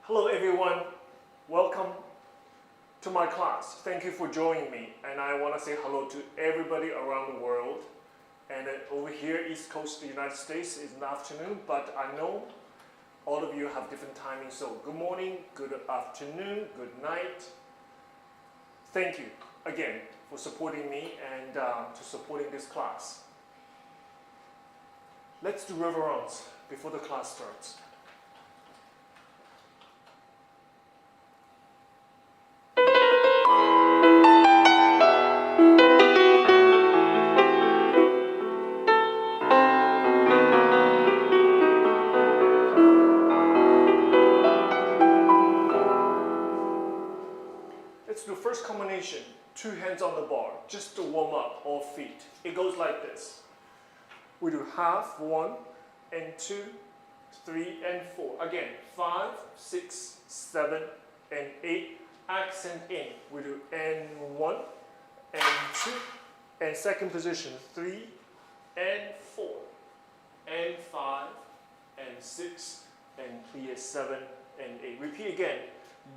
Hello everyone, welcome to my class. Thank you for joining me, and I want to say hello to everybody around the world. And over here, East Coast of the United States, is in the afternoon, but I know all of you have different timings, so good morning, good afternoon, good night. Thank you again for supporting me and to supporting this class. Let's do reverence before the class starts. Let's do first combination, 2 hands on the bar, just to warm up all feet. It goes like this. We do half, 1 and 2, 3 and 4. Again, 5, 6, 7 and 8. Accent in. We do and 1 and 2 and second position, 3 and 4 and 5 and 6 and plie 7 and 8. Repeat again.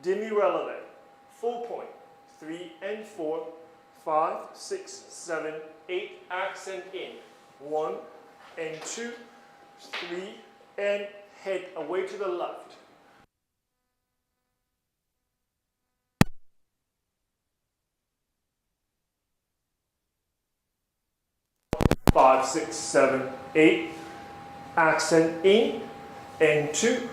Demi-releve. 4 point, 3 and 4, 5, 6, 7, 8, accent in, 1 and 2, 3, and head away to the left. Five, 6, 7, 8, accent in, and 2,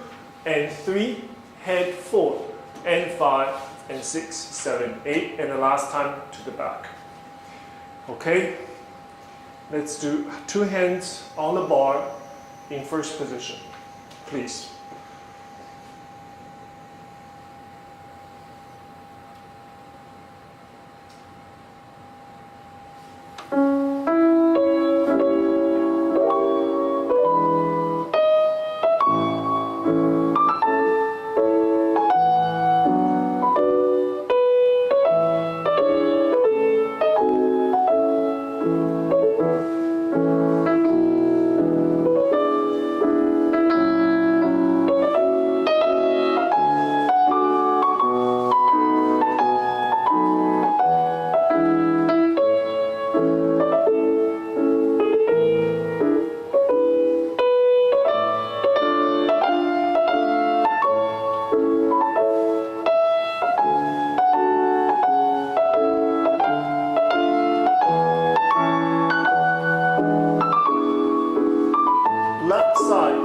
and 3, head 4, and 5, and 6, 7, 8, and the last time to the back. Okay, let's do 2 hands on the bar in first position, please. Left side.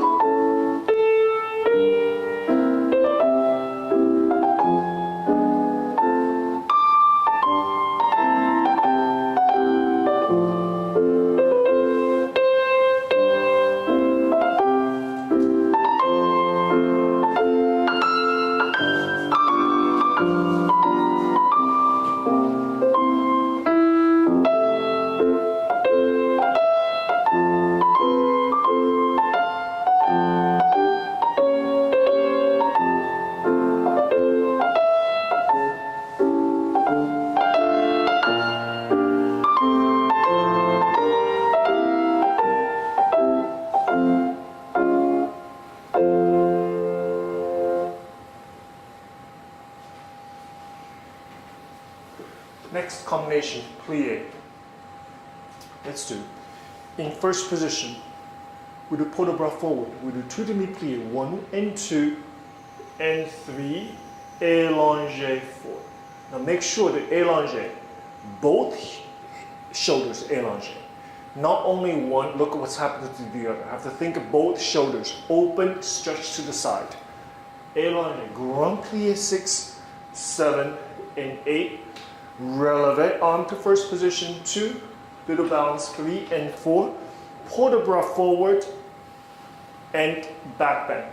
Next combination, plie. Let's do. In first position, we do port de bras forward. We do 2 demi-plie, 1 and 2 and 3, allongé 4. Now make sure that allongé, both shoulders allongé. Not only one, look at what's happening to the other. I have to think of both shoulders, open, stretch to the side. Allongé, grand plie 6, 7 and 8. Releve on to first position, 2, little bounce, 3 and 4, port de bras forward and back bend,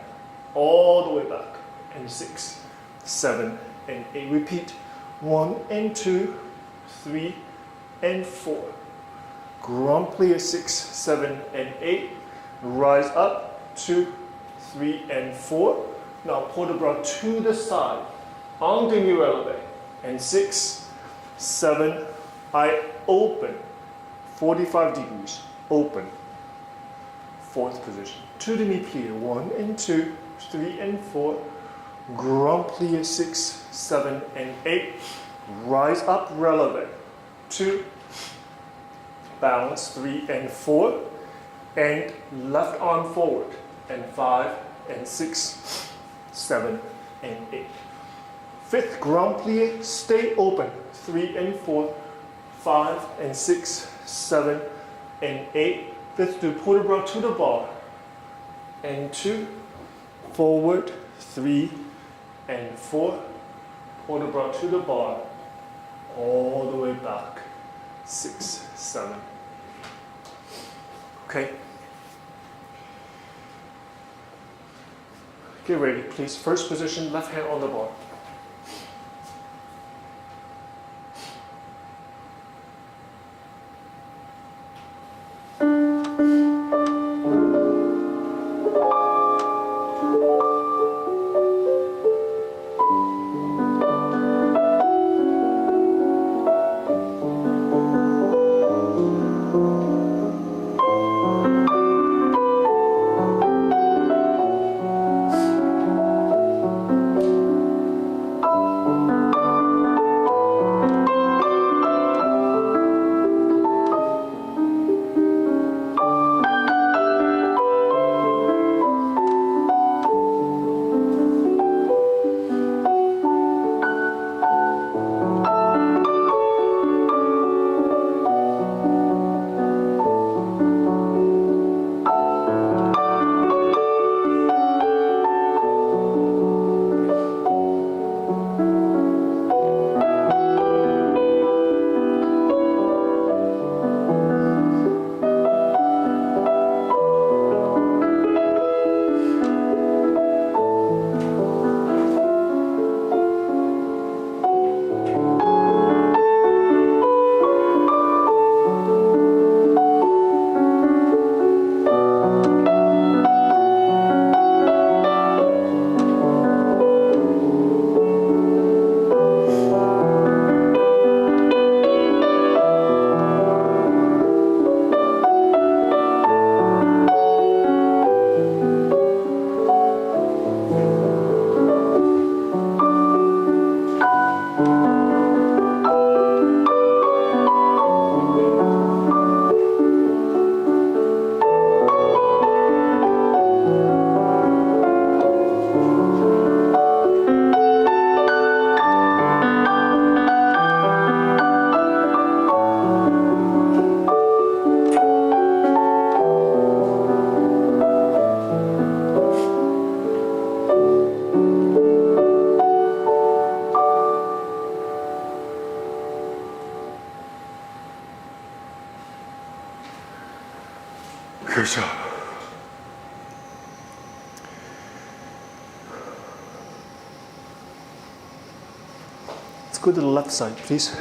all the way back, and 6, 7 and 8, repeat, 1 and 2, 3 and 4, grand plie 6, 7 and 8, rise up, 2, 3 and 4, now port de bras to the side, en demi-releve, and 6, 7, I open, 45 degrees, open, fourth position. 2 demi-plie, 1 and 2, 3 and 4, Grand plie 6, 7, and 8. Rise up relevant. 2, balance 3 and 4, and left arm forward. And 5 and 6, 7, and 8. Fifth grand plie, stay open. 3 and 4, 5 and 6, 7, and 8. Let's do port de bras to the bar. And 2, forward, 3 and 4. Port de bras to the bar. All the way back. 6, 7. Okay. Get ready, please. First position, left hand on the bar. Good job. Let's go to the left side, please.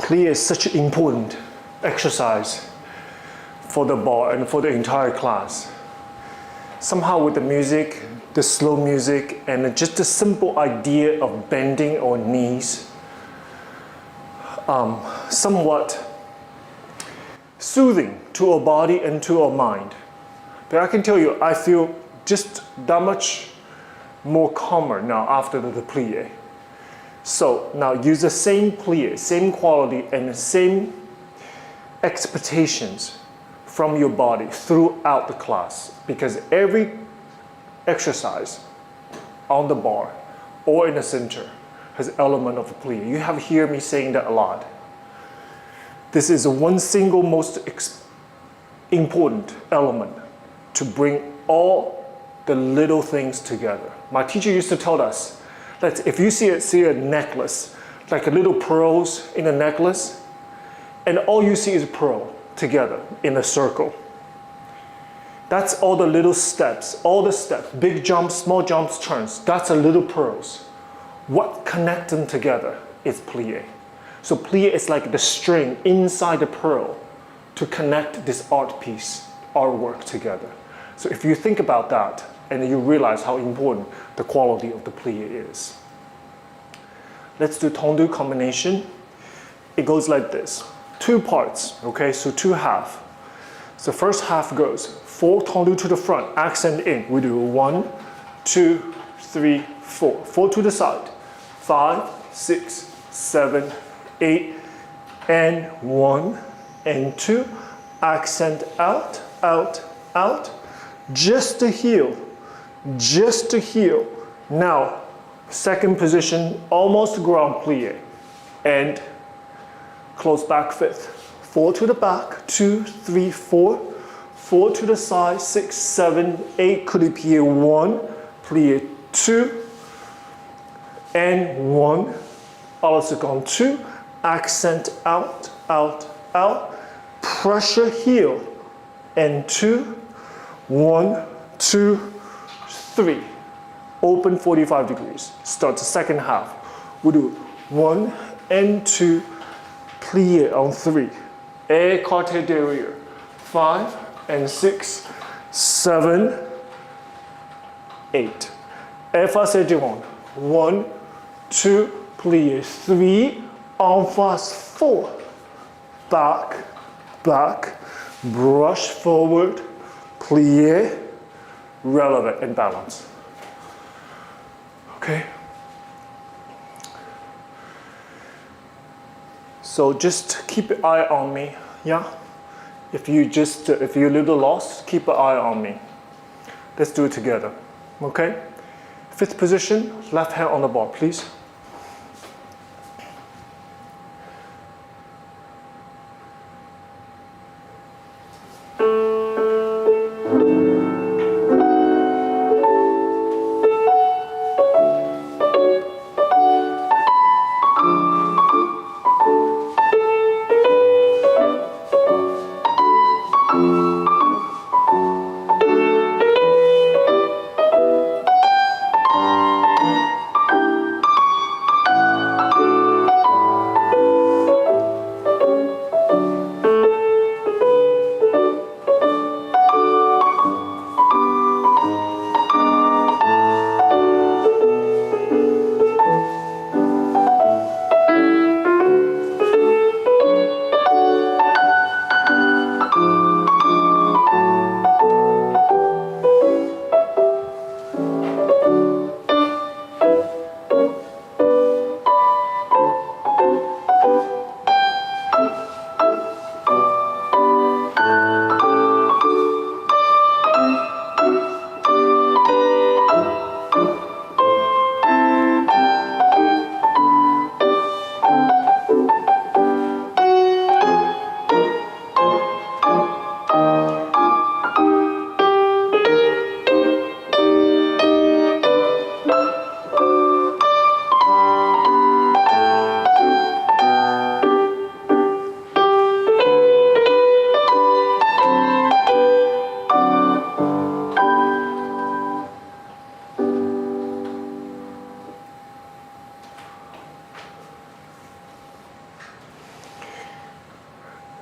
Plie is such an important exercise for the bar and for the entire class. Somehow with the music, the slow music, and just the simple idea of bending our knees, somewhat soothing to our body and to our mind. But I can tell you, I feel just that much more calmer now after the plie. So now use the same plie, same quality, and the same expectations from your body throughout the class, because every exercise on the bar or in the center has element of plie. You have heard me saying that a lot. This is one single most important element to bring all the little things together. My teacher used to tell us that if you see a necklace, like a little pearls in a necklace, and all you see is pearl together in a circle. That's all the little steps, all the steps, big jumps, small jumps, turns. That's a little pearls. What connects them together is plie. So plie is like the string inside the pearl to connect this art piece, artwork together. So if you think about that, and you realize how important the quality of the plie is. Let's do Tendu combination. It goes like this. 2 parts, okay, so 2 halves. So first half goes 4 Tendu to the front, accent in. We do 1, 2, 3, 4. 4 to the side. 5, 6, 7, 8, and 1, and 2. Accent out, out, out. Just the heel. Just the heel. Now, second position, almost ground plie. And close back fifth. 4 to the back, 2, 3, 4. 4 to the side, 6, 7, 8. Coude plie 1, plie 2, and 1. A la seconde 2. Accent out, out, out. Pressure heel. And 2, 1, 2, 3. Open 45 degrees. Start the second half. We do 1 and 2. Plie on 3. Écarté derrière. 5 and 6, 7, 8. Effacé devant. 1, 2, plie 3. En face 4. Back, back. Brush forward. Plie. Relevant and balance. Okay. So just keep an eye on me, yeah? If you're a little lost, keep an eye on me. Let's do it together, okay? 5th position, left hand on the bar, please.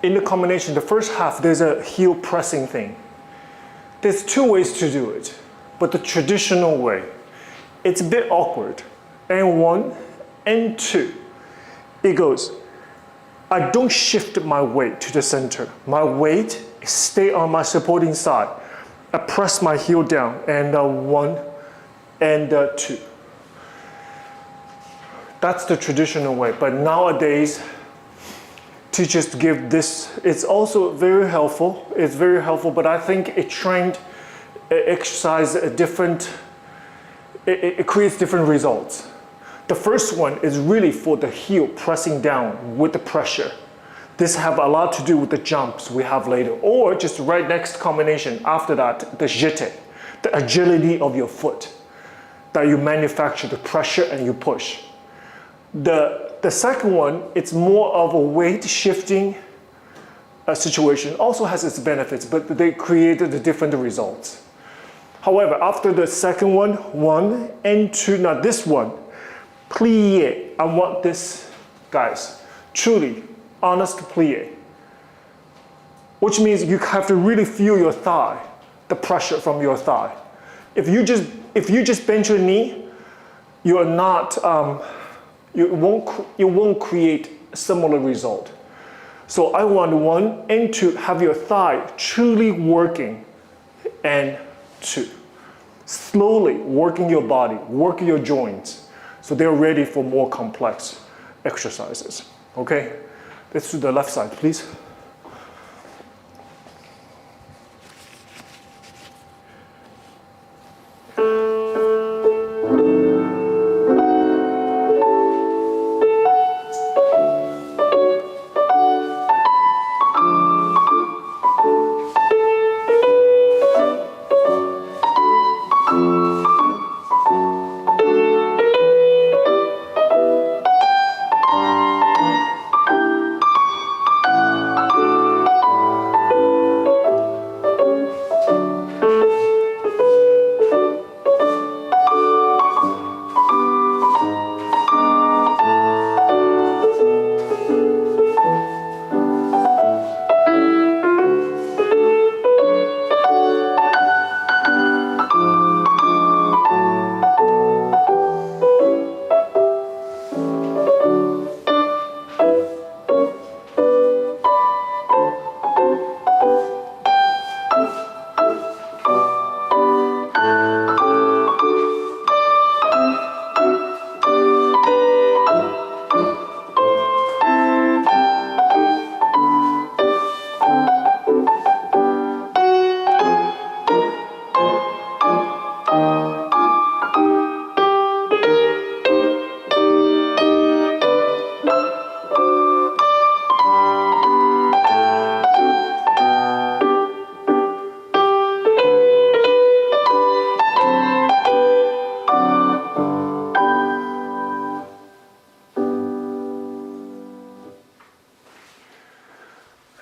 in the combination, the first half, there's a heel pressing thing. There's two ways to do it, but the traditional way, it's a bit awkward. And 1 and 2, it goes, I don't shift my weight to the center. My weight stay on my supporting side. I press my heel down, and 1 and 2. That's the traditional way, but nowadays, teachers give this. It's also very helpful. It's very helpful, but I think it trained exercise a different, it creates different results. The first one is really for the heel pressing down with the pressure. This have a lot to do with the jumps we have later, or just right next combination after that, the jete, the agility of your foot, that you manufacture the pressure and you push. The second one, it's more of a weight shifting situation, also has its benefits, but they created the different results. However, after the second one, 1 and 2, now this one, plie, I want this, guys, truly, honest plie, which means you have to really feel your thigh, the pressure from your thigh. If you just bend your knee, you're not, you won't create a similar result. So I want 1 and 2, have your thigh truly working, and 2. Slowly working your body, working your joints, so they're ready for more complex exercises. Okay? Let's do the left side, please.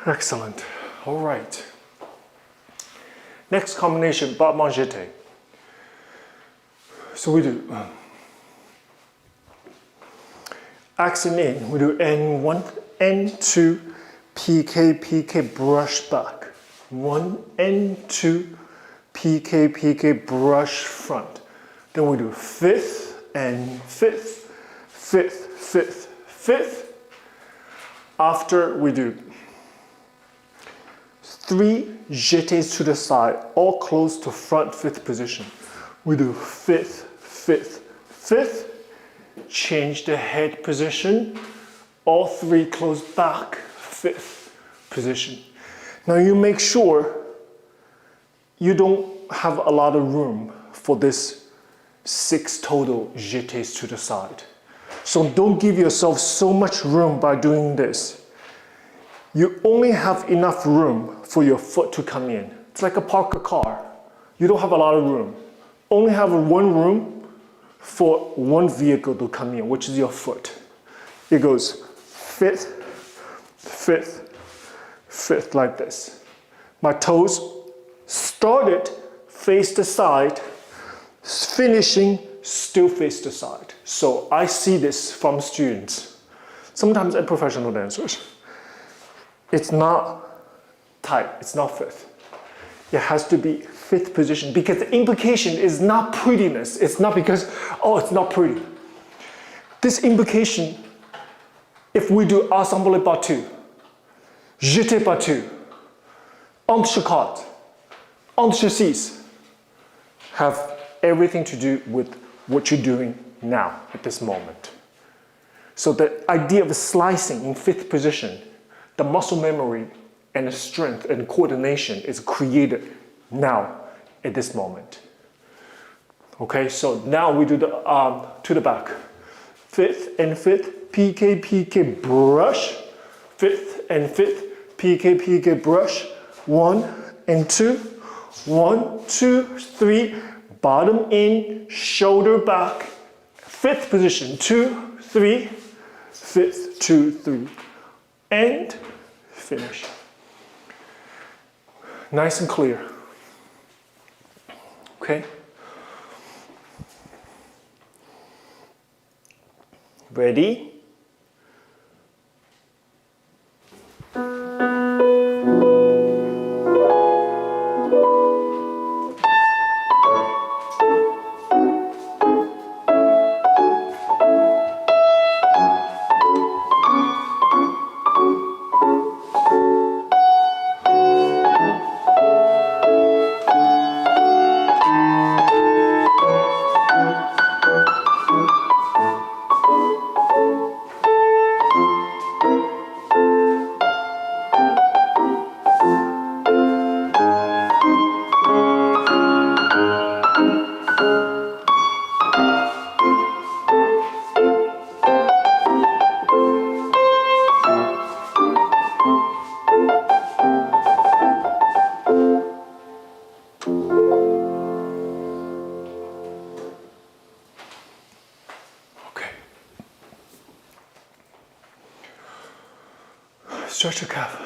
Excellent. All right. Next combination, battement jete. So we do accent in, we do N1, N2, PK, PK, brush back. 1 and 2, PK, PK, brush front. Then we do 5th and 5th, 5th, 5th, 5th. After we do 3 jetés to the side, all close to front 5th position. We do 5th, 5th, 5th. Change the head position. All 3 close back, 5th position. Now you make sure you don't have a lot of room for this 6 total jetés to the side. So don't give yourself so much room by doing this. You only have enough room for your foot to come in. It's like a parked car. You don't have a lot of room. Only have one room for one vehicle to come in, which is your foot. It goes 5th, 5th, 5th, like this. My toes started face the side, finishing still face the side. So I see this from students, sometimes and professional dancers. It's not tight, it's not fifth. It has to be fifth position because the implication is not prettiness. It's not because, oh, it's not pretty. This implication, if we do ensemble battu, jete battu, entrecôte, entre-six, have everything to do with what you're doing now at this moment. So the idea of slicing in fifth position, the muscle memory and the strength and coordination is created now at this moment. Okay, so now we do the to the back. Fifth and fifth, PK, PK, brush. Fifth and fifth, PK, PK, brush. 1 and 2. 1, 2, 3. Bottom in, shoulder back. Fifth position, 2, 3. Fifth, 2, 3. And finish. Nice and clear. Okay? Ready? Stretch your calf.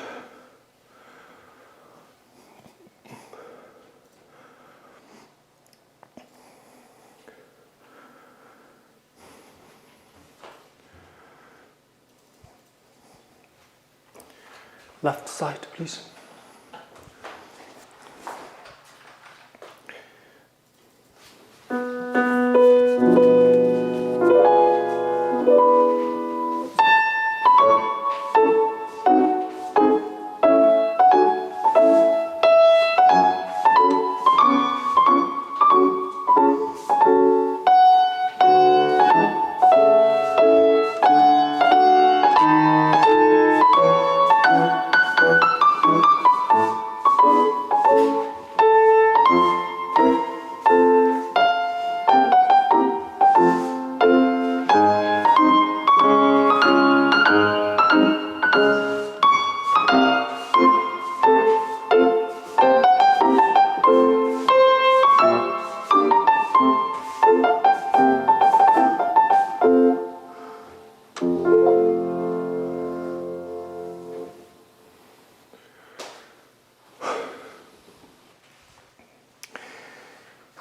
Left side, please.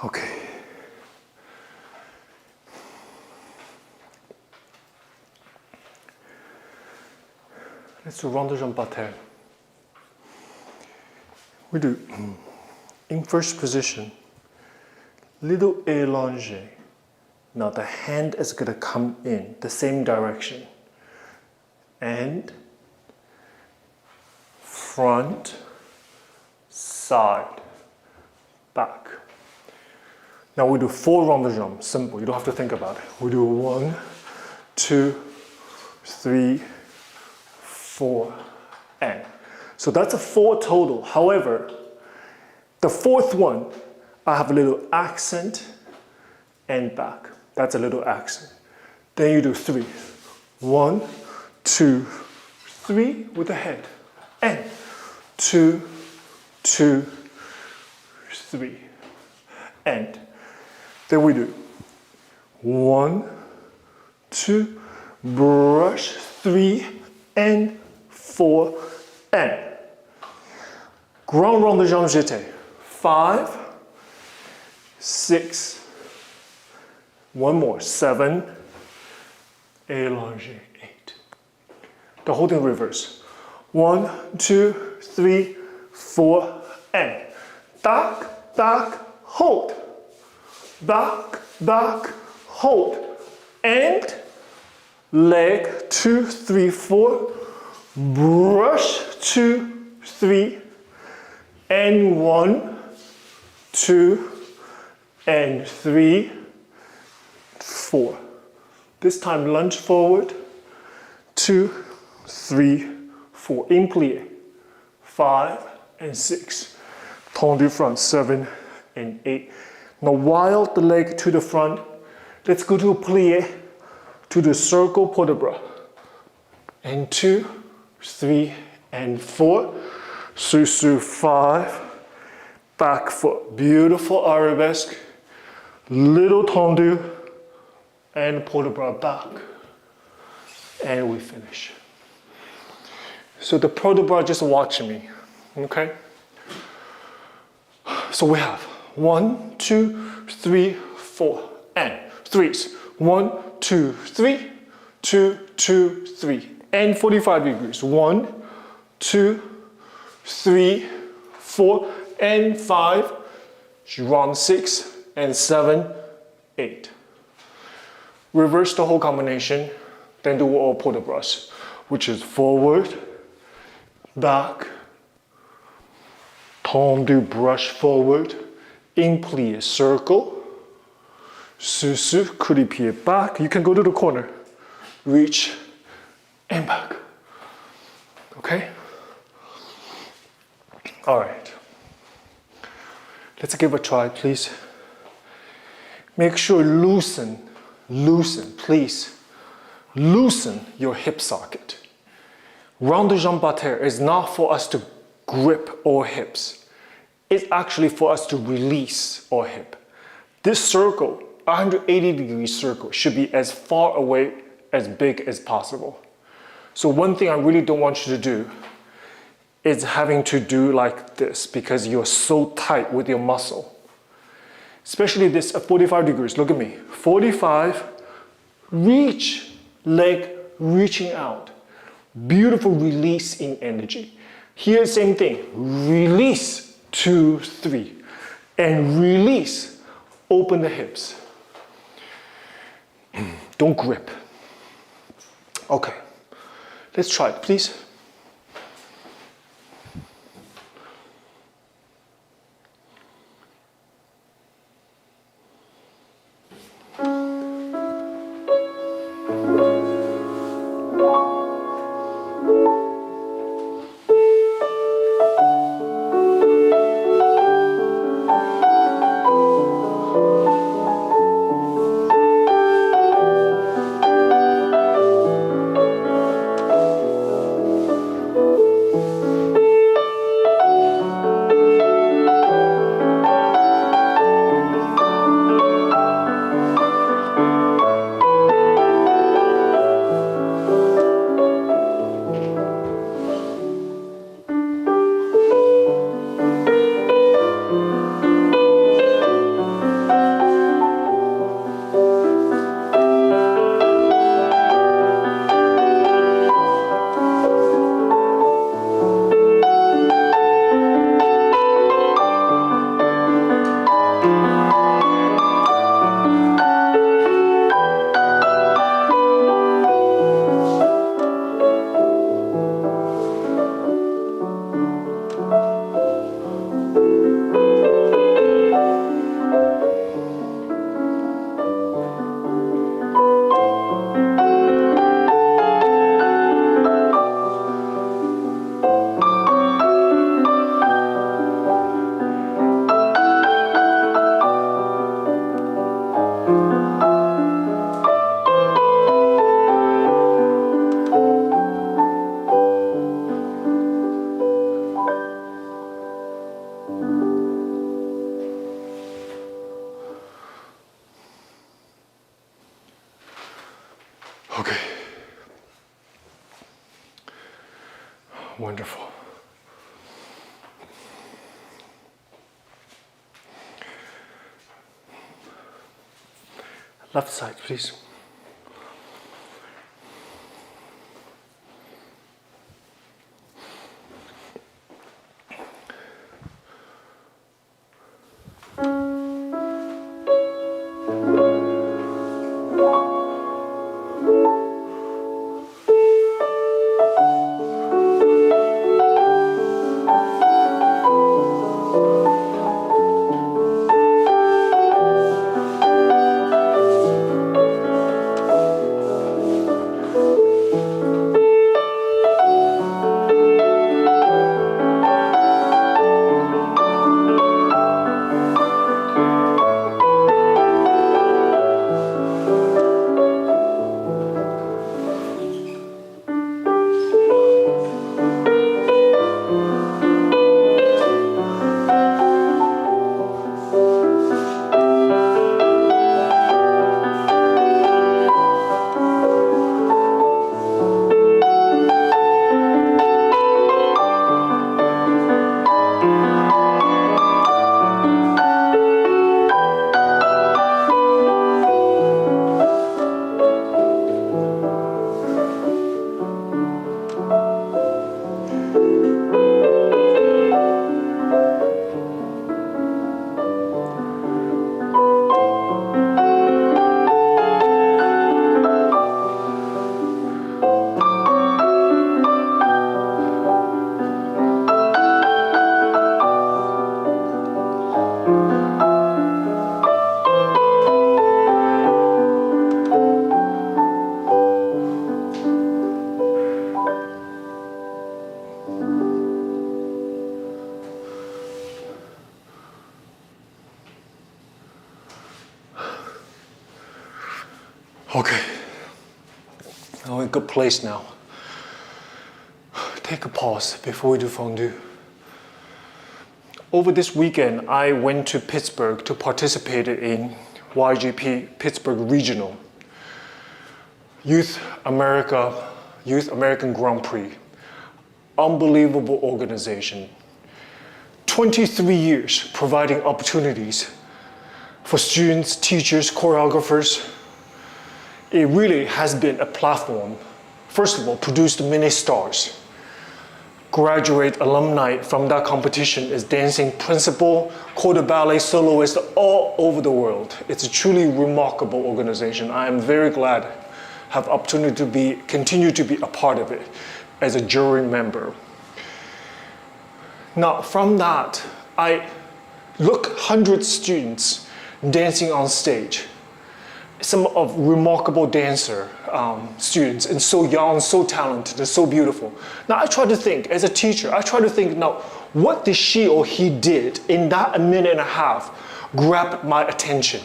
Okay. Let's do rond de jambe par terre. We do in first position, little élongé. Now the hand is going to come in the same direction. And front, side, back. Now we do 4 rond de jambe, simple, you don't have to think about it. We do 1, 2, 3, 4, and. So that's a 4 total. However, the 4th one, I have a little accent and back. That's a little accent. Then you do 3. 1, 2, 3 with the head. And 2, 2, 3. And. Then we do 1, 2, brush, 3, and 4, and. Grand rond de jambe jeté. 5, 6, one more, 7, élongé, 8. The whole thing reverse. 1, 2, 3, 4, and back, back, hold. Back, back, hold. And leg, 2, 3, 4. Brush, 2, 3, and 1, 2, and 3, 4. This time lunge forward, 2, 3, 4. In plie, 5 and 6. Tendu front, 7 and 8. Now while the leg to the front, let's go to a plie, to the circle port de bras. And 2, 3, and 4. Susu, 5. Back foot. Beautiful arabesque. Little tendu. And port de bras back. And we finish. So the port de bras just watching me. Okay? So we have 1, 2, 3, 4, and 3s. 1, 2, 3, 2, 2, 3, and 45 degrees. 1, 2, 3, 4, and 5. Round 6 and 7, 8. Reverse the whole combination, then do all port de bras, which is forward, back, tendu, brush forward, in plie, circle, susu, coude pied back. You can go to the corner, reach, and back. Okay? All right. Let's give a try, please. Make sure loosen, please. Loosen your hip socket. Round de jambe par terre is not for us to grip our hips. It's actually for us to release our hip. This circle, 180-degree circle, should be as far away, as big as possible. So one thing I really don't want you to do is having to do like this because you're so tight with your muscle. Especially this at 45 degrees, look at me. 45, reach, leg reaching out. Beautiful release in energy. Here, same thing, release, 2, 3, and release, open the hips. Don't grip. Okay, let's try it, please. Okay. Wonderful. Left side, please. Okay, I'm in a good place now. Take a pause before we do fondue. Over this weekend, I went to Pittsburgh to participate in YGP Pittsburgh Regional Youth American Grand Prix. Unbelievable organization. 23 years providing opportunities for students, teachers, choreographers. It really has been a platform. First of all, produced many stars. Graduate alumni from that competition is dancing principal, corps de ballet soloist all over the world. It's a truly remarkable organization. I am very glad have opportunity to continue to be a part of it as a jury member. Now from that, I look 100 students dancing on stage. Some of remarkable dancer students, and so young, so talented, and so beautiful. Now I try to think, as a teacher, now, what did she or he did in that 1.5 minutes grab my attention?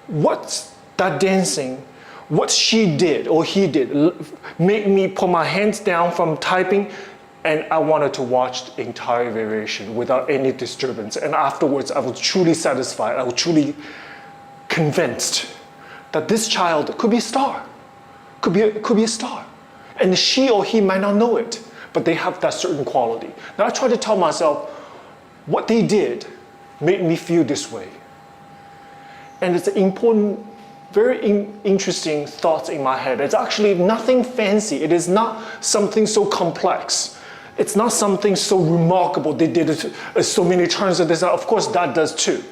What's that dancing, what she did or he did, made me put my hands down from typing, and I wanted to watch the entire variation without any disturbance. And afterwards, I was truly satisfied, I was truly convinced that this child could be a star, could be a star. And she or he might not know it, but they have that certain quality. Now I try to tell myself, what they did made me feel this way. And it's an important, very interesting thoughts in my head. It's actually nothing fancy. It is not something so complex. It's not something so remarkable. They did it, so many turns of this. Of course, that does too.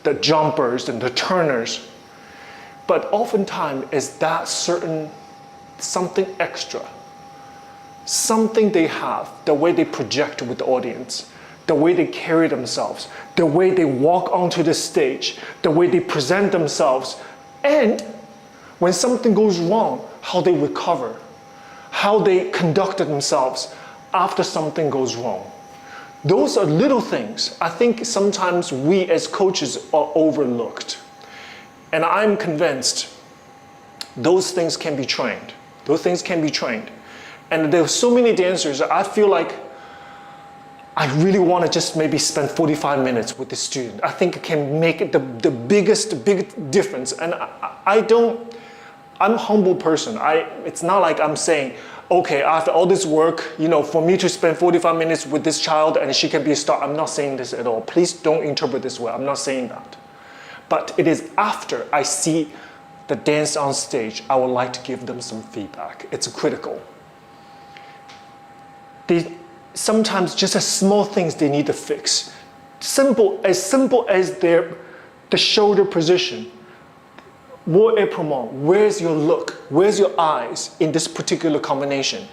The jumpers and the turners. But oftentimes, is that certain something extra. Something they have, the way they project with the audience, the way they carry themselves, the way they walk onto the stage, the way they present themselves, and when something goes wrong, how they recover, how they conduct themselves after something goes wrong. Those are little things. I think sometimes we as coaches are overlooked. And I'm convinced those things can be trained. Those things can be trained. And there are so many dancers, I feel like I really want to just maybe spend 45 minutes with the student. I think it can make it the biggest difference. And I'm a humble person. It's not like I'm saying, okay, after all this work, for me to spend 45 minutes with this child and she can be a star. I'm not saying this at all. Please don't interpret this way. I'm not saying that. But it is after I see the dance on stage, I would like to give them some feedback. It's critical. Sometimes just as small things they need to fix. Simple as the shoulder position. Where's your look? Where's your eyes in this particular combination?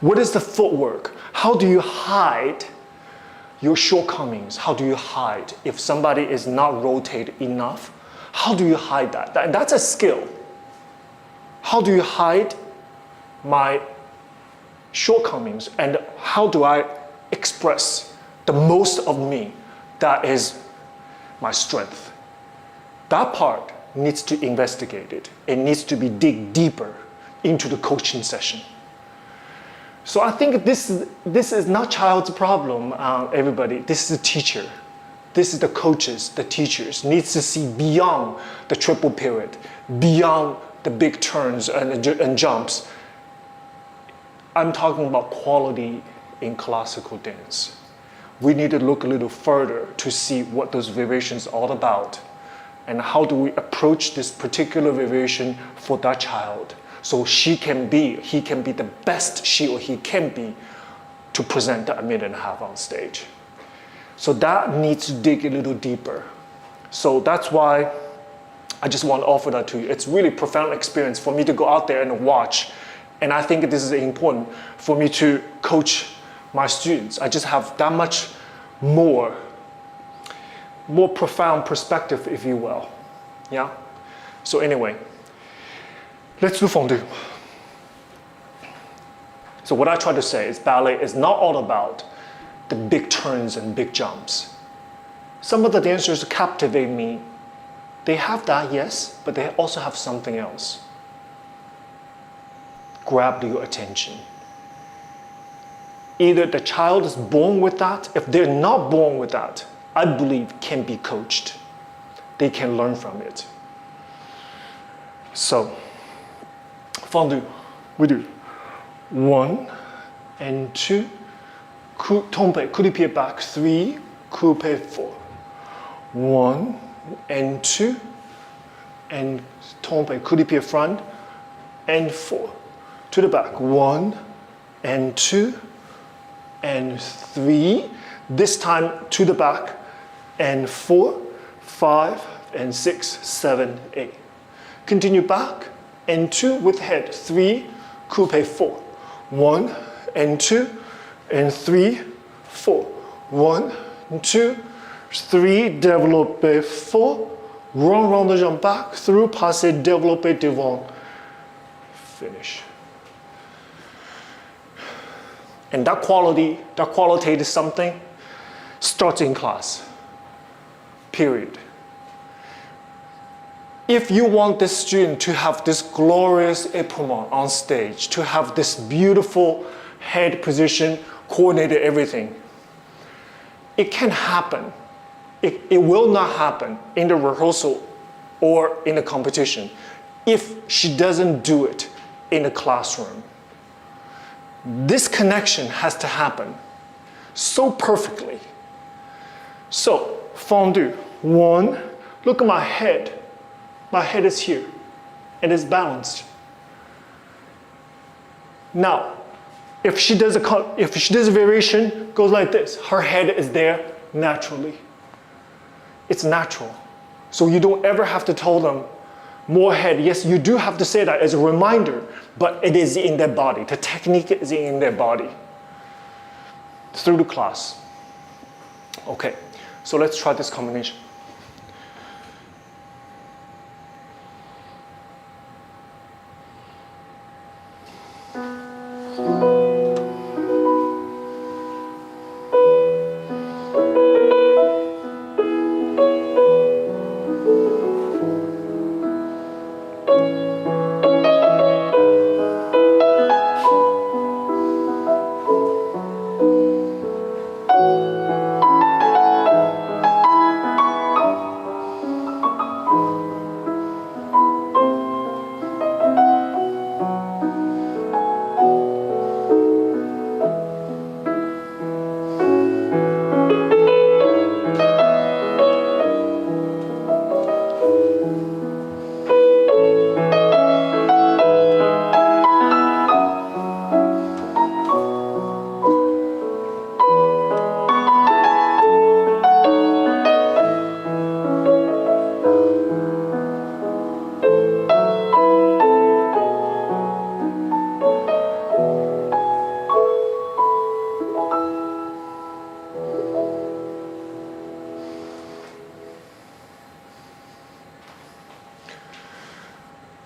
What is the footwork? How do you hide your shortcomings? How do you hide if somebody is not rotated enough? How do you hide that? That's a skill. How do you hide my shortcomings, and how do I express the most of me that is my strength? That part needs to be investigated. It needs to be dig deeper into the coaching session. So I think this is not child's problem, everybody. This is the teacher. This is the coaches, the teachers, needs to see beyond the triple period, beyond the big turns and jumps. I'm talking about quality in classical dance. We need to look a little further to see what those variations are all about, and how do we approach this particular variation for that child, so he can be the best she or he can be to present that 1.5 minutes on stage. So that needs to dig a little deeper. So that's why I just want to offer that to you. It's really profound experience for me to go out there and watch. And I think this is important for me to coach my students. I just have that much more profound perspective, if you will. Yeah? So anyway, let's do fondue. So what I try to say is ballet is not all about the big turns and big jumps. Some of the dancers captivate me They have that, yes, but they also have something else. Grab your attention. Either the child is born with that. If they're not born with that, I believe can be coached. They can learn from it. So, Fondue, we do 1 and 2, tombe, coup de pied back, 3, coupe 4. 1 and 2, and tombe, coup de pied front, and 4. To the back, 1 and 2, and 3. This time to the back, and 4, 5, and 6, 7, 8. Continue back, and 2 with head, 3, coupe 4. 1 and 2, and 3, 4. 1, 2, 3, développé 4. Rond de jambe back, through, passé, développé devant. Finish. And that qualitative something starts in class, period. If you want this student to have this glorious épaulement on stage, to have this beautiful head position, coordinated everything, it can happen. It will not happen in the rehearsal or in the competition if she doesn't do it in the classroom. This connection has to happen so perfectly. So, Fondue, 1, look at my head. My head is here, and it's balanced. Now, if she does a variation, goes like this. Her head is there naturally. It's natural. So you don't ever have to tell them more head. Yes, you do have to say that as a reminder, but it is in their body. The technique is in their body. Through the class. Okay, so let's try this combination.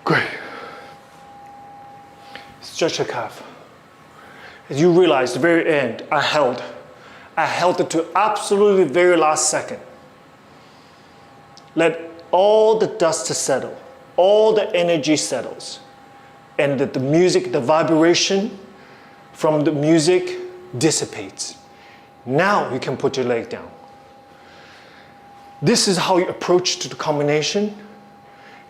Great. Stretch your calf. As you realize, the very end, I held it to absolutely the very last second. Let all the dust settle, all the energy settles, and that the music, the vibration from the music dissipates. Now you can put your leg down. This is how you approach to the combination,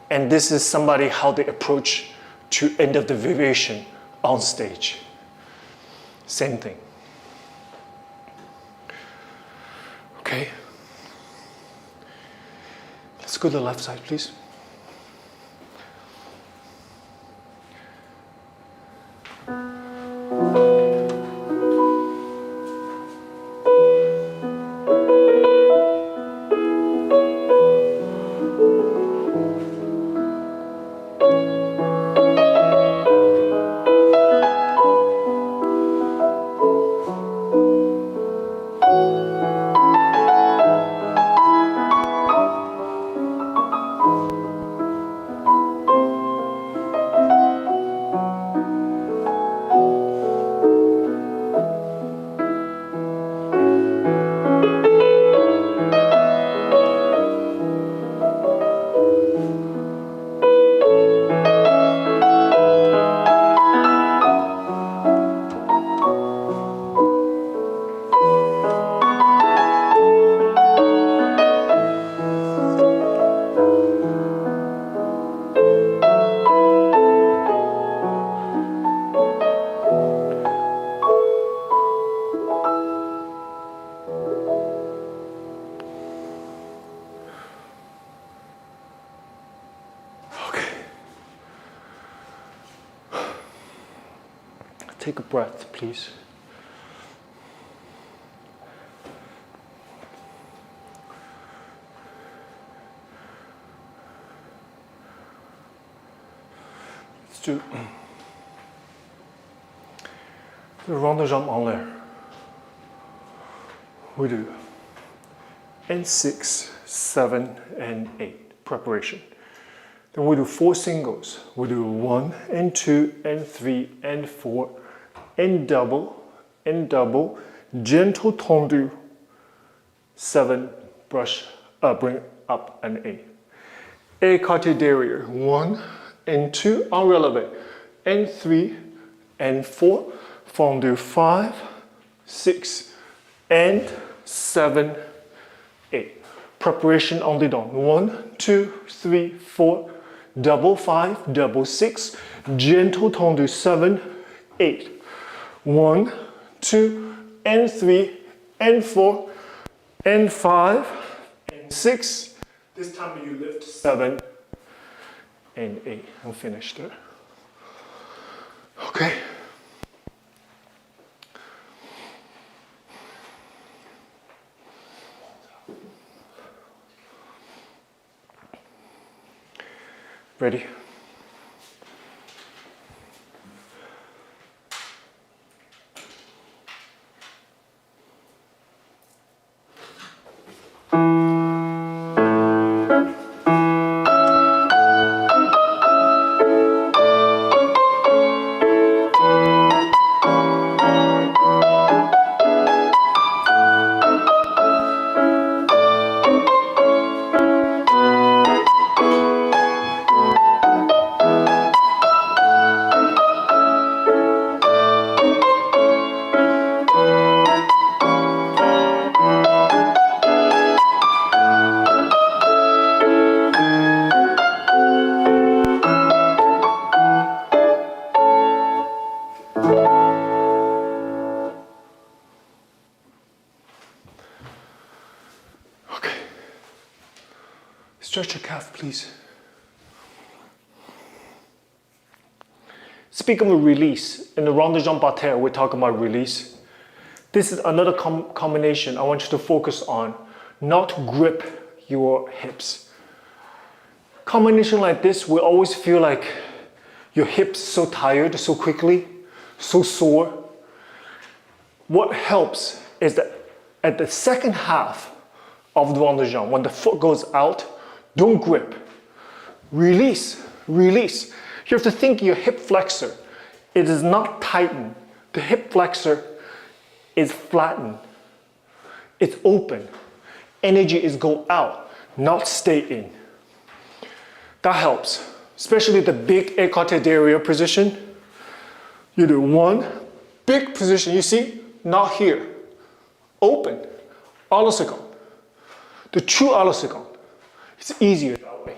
and this is somebody how they approach to end of the variation on stage. Same thing. Okay. Let's go to the left side, please. take a breath, please. Let's do the rond de jambe en l'air. We do N6, 7, and 8 preparation. Then we do 4 singles. We do 1 and 2 and 3 and 4 and double, gentle tendu, 7, brush, bring up an 8. Écarté derrière, 1 and 2 en relevé, and 3 and 4, fondue 5, 6, and 7, 8. Preparation on the dawn. 1, 2, 3, 4, double 5, double 6, gentle tendu 7, 8. 1, 2, and 3, and 4, and 5, and 6. This time you lift 7 and 8. I'm finished there. Okay. Ready? Stretch your calf, please. Speaking of release, in the rond de jambe par terre, we're talking about release. This is another combination I want you to focus on, not grip your hips. Combination like this will always feel like your hips so tired so quickly, so sore. What helps is that at the second half of the rond de jambe, when the foot goes out, don't grip. Release, release. You have to think your hip flexor. It is not tightened. The hip flexor is flattened. It's open. Energy is go out, not stay in. That helps, especially the big écarté derrière position. You do 1, big position, you see, not here. Open, à la seconde. The true à la seconde. It's easier that way.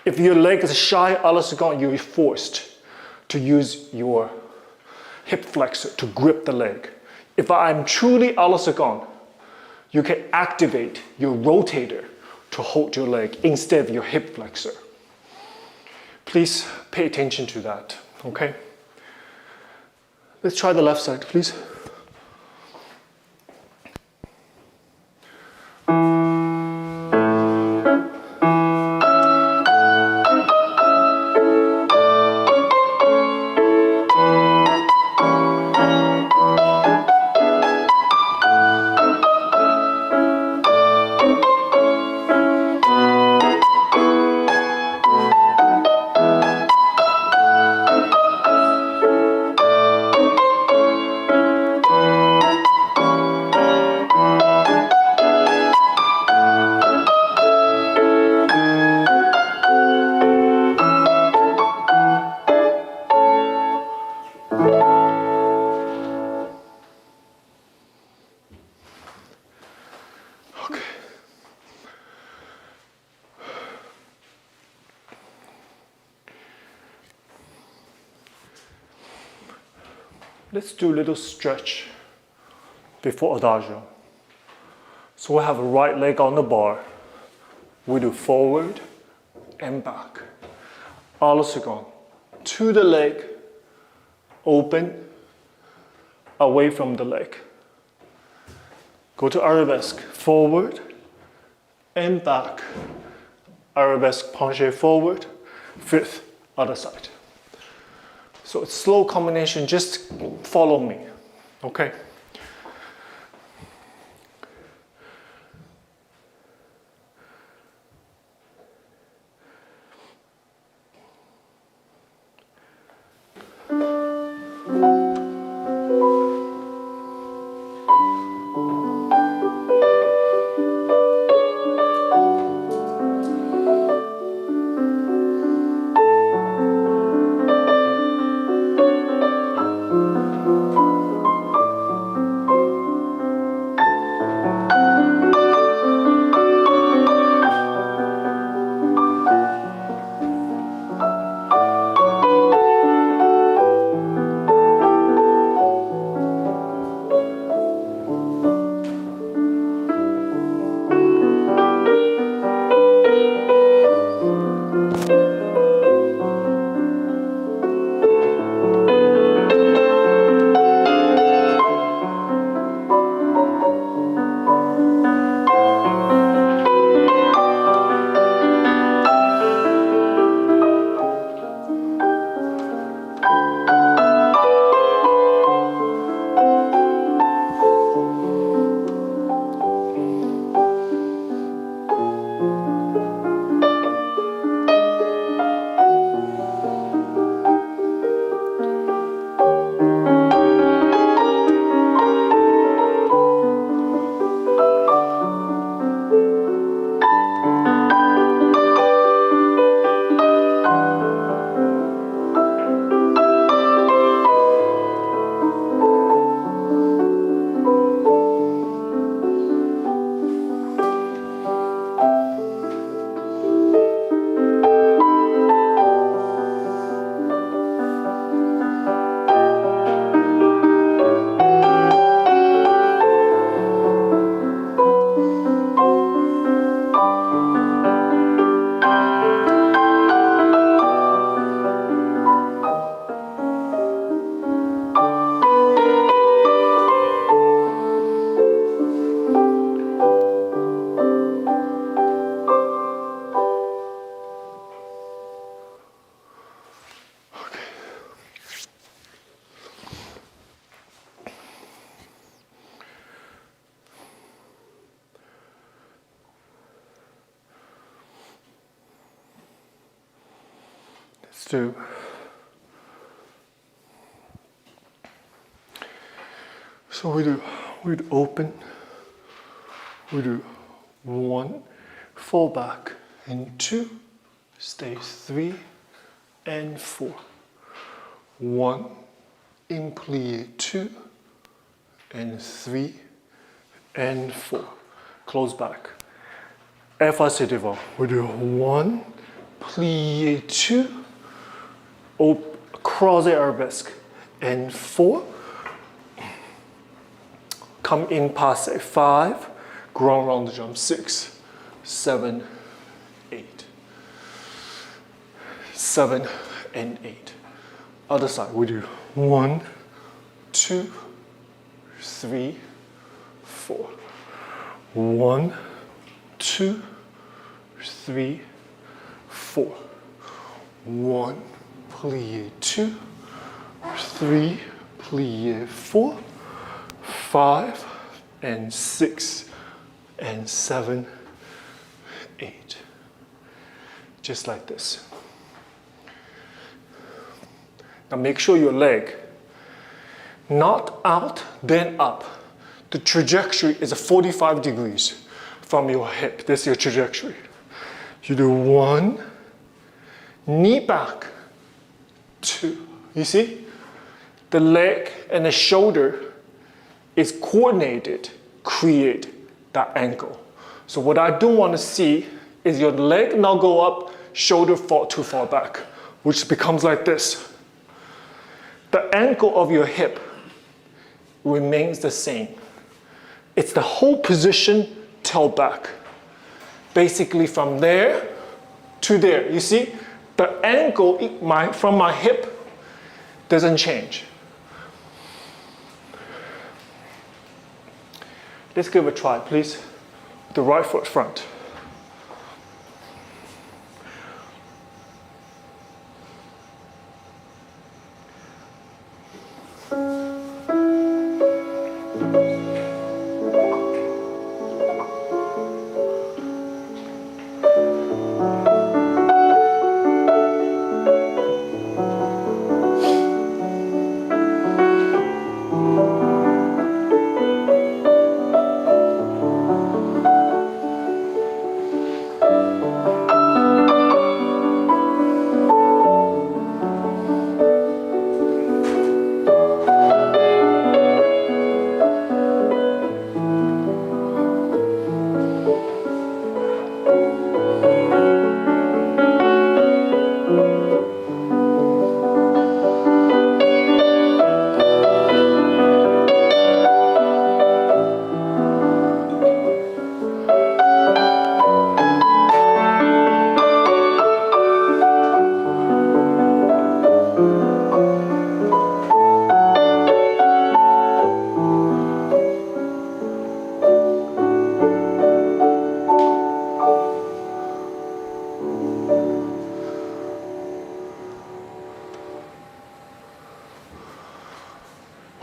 If your leg is shy à la seconde, you're forced to use your hip flexor to grip the leg. If I'm truly à la seconde, you can activate your rotator to hold your leg instead of your hip flexor. Please pay attention to that, okay? Let's try the left side, please. Let's do a little stretch before Adagio. So we have a right leg on the bar. We do forward and back. À la seconde. To the leg, open, away from the leg. Go to arabesque, forward and back. Arabesque penché forward, fifth, other side. So it's slow combination, just follow me, okay? Do. So we do open, we do 1, fall back, and 2, stay 3 and 4. 1, in plie 2, and 3 and 4. Close back. Effacé devant. We do 1, plie 2, croisé arabesque, and 4. Come in passé, 5. Grand round the jump, 6, 7, 8. 7 and 8. Other side, we do 1, 2, 3, 4. 1, 2, 3, 4. 1, plie 2, 3, plie 4, 5 and 6 and 7, 8. Just like this. Now make sure your leg not out, then up. The trajectory is a 45 degrees from your hip. This is your trajectory. You do 1, knee back, 2. You see? The leg and the shoulder is coordinated, create that ankle. So what I don't want to see is your leg now go up, shoulder fall too far back, which becomes like this. The ankle of your hip remains the same. It's the whole position, tail back. Basically from there to there. You see, the ankle from my hip doesn't change. Let's give it a try, please. The right foot front.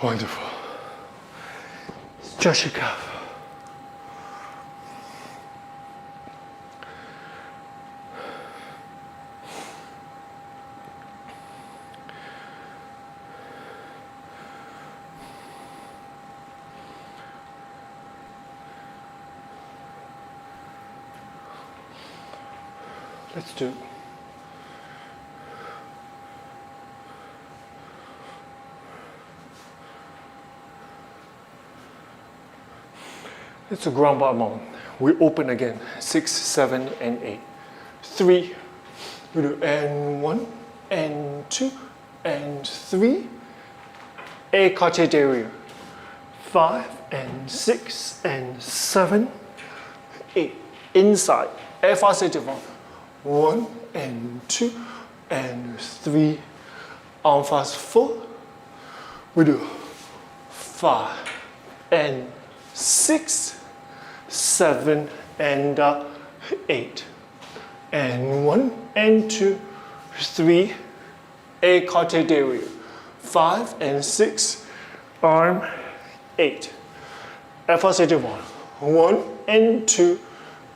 Wonderful. Stretch your calf. Let's do. It's a ground bar mount. We open again. 6, 7, and 8. 3. We do and 1, and 2, and 3. Écarté derrière. 5, and 6, and 7, 8. Inside. Effacé devant. 1, and 2, and 3. En face 4. We do 5, and 6, 7, and 8. And 1, and 2, 3. Écarté derrière. 5, and 6. Arm 8. Effacé devant. 1, and 2.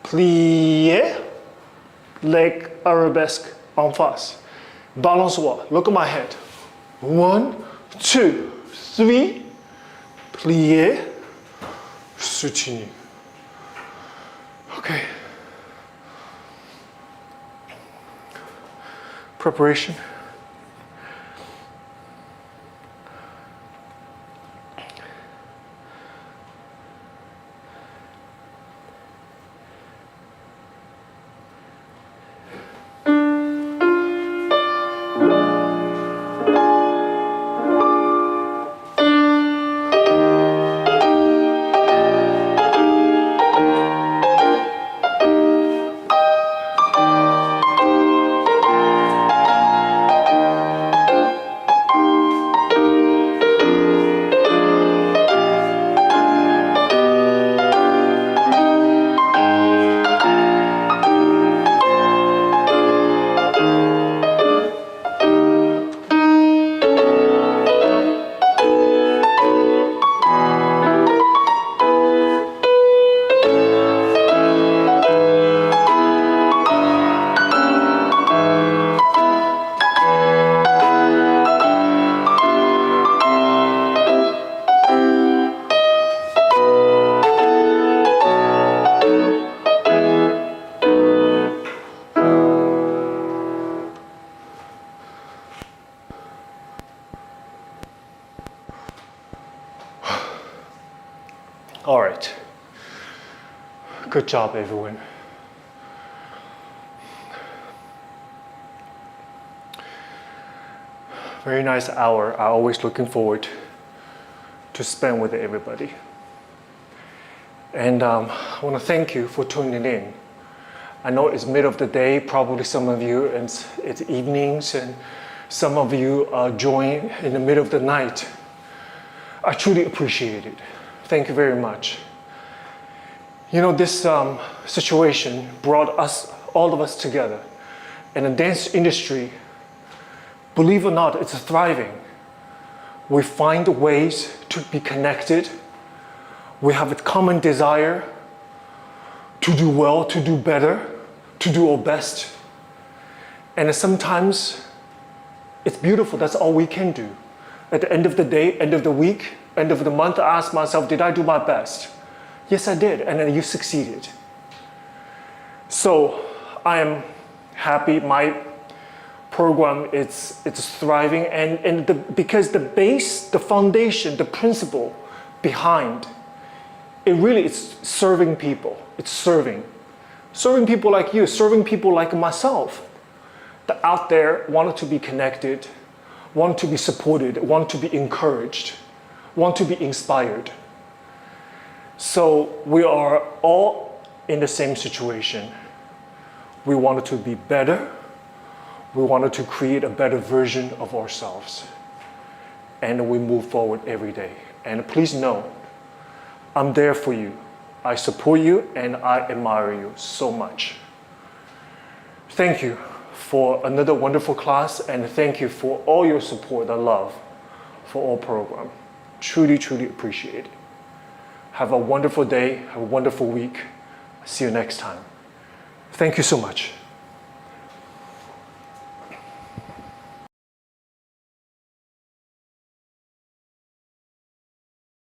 Plié. Leg arabesque en face. Balançoire. Look at my head. 1, 2, 3. Plié. Soutenu. Okay. Preparation. All right. Good job, everyone. Very nice hour. I'm always looking forward to spend with everybody. And I want to thank you for tuning in. I know it's middle of the day, probably some of you, and it's evenings, and some of you join in the middle of the night. I truly appreciate it. Thank you very much. You know, this situation brought us, all of us together. And the dance industry, believe it or not, it's thriving. We find ways to be connected. We have a common desire to do well, to do better, to do our best. And sometimes it's beautiful, that's all we can do. At the end of the day, end of the week, end of the month, I ask myself, did I do my best? Yes, I did, and then you succeeded. So I am happy my program it's thriving, and because the base, the foundation, the principle behind it really is serving people. It's serving people like you, serving people like myself that out there wanted to be connected, want to be supported, want to be encouraged, want to be inspired. So we are all in the same situation. We wanted to be better. We wanted to create a better version of ourselves. And we move forward every day. And please know, I'm there for you. I support you and I admire you so much. Thank you for another wonderful class, and thank you for all your support and love for our program. Truly, truly appreciate it. Have a wonderful day, have a wonderful week. See you next time. Thank you so much.